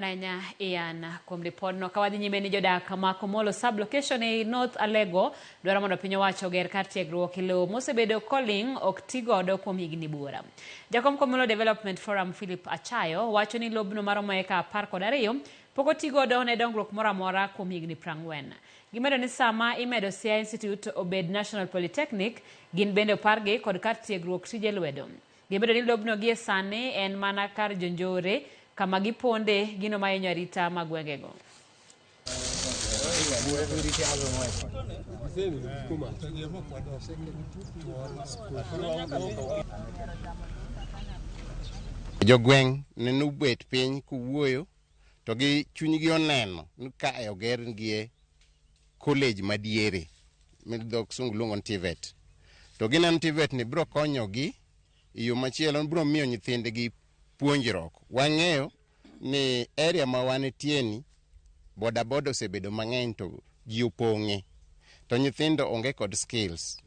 Nanya Ian kuom ripodno kawadhi nyime ni jodak ma Komolo sub-location e North Alego dwaro mondo piny owacho oger kar tiegruok e lowo mosebedo koling ok ti godo kuom higni buora. Jakom Komolo Development Forum Philip Achayo wacho ni lobno maromo eka 12 pok oti godo ne dongruok moro amora kuom higni 40. Gimedo ni sama imedo Siaya Institute obed National Polytechnic, gin bende opargi kod kar tiegruok tije lwedo. Gimedo ni lobno gie sani en mana kar jonjore kama giponde gino mahinyo arita magwengego. Jogweng nenu bet piny kuwuoyo to gi chunygi oneno ni ka oger gie college madiere midhok sungu luongo ni TVET. To gineno TVET ni biro konyogi yo machielo, biro miyo nyithindgi puonjruok. Wang'eyo ni area ma wantie ni boda osebedo mang'eny to ji opong'e to nyithindo onge kod skills.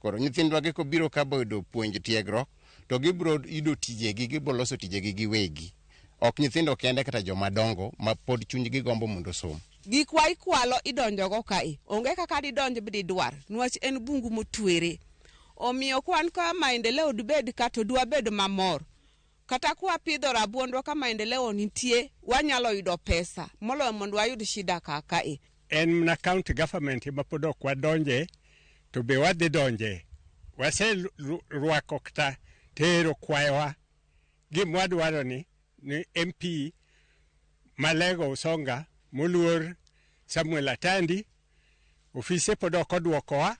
Koro nyithindwa gi kobiro ka bodo puonj tiegruok to gibiro yudo tijegi, gibiro loso tijegi giwegi. Ok nyithindo kende kata joma dongo ma pod chunygi gombo mondo som. Gik wa ikwalo idonjogo kae onge kaka didonj bididwar niwach en bungu motwere. Omiyo kwan ka maendeleo dibed kato dwa bed mamor. Kata kwa pidho rabuondwa ka maendeleo nitie wanyalo yudo pesa moloyo mondo wayud shida kakae. En na county government ma pod ok wadonje to be wadhi donje. Wase rwako kata tero kwayowa. Gima wadwaro ni MP Malego Usonga, Muluor Samuel Atandi, ofise pod ok odwokowa.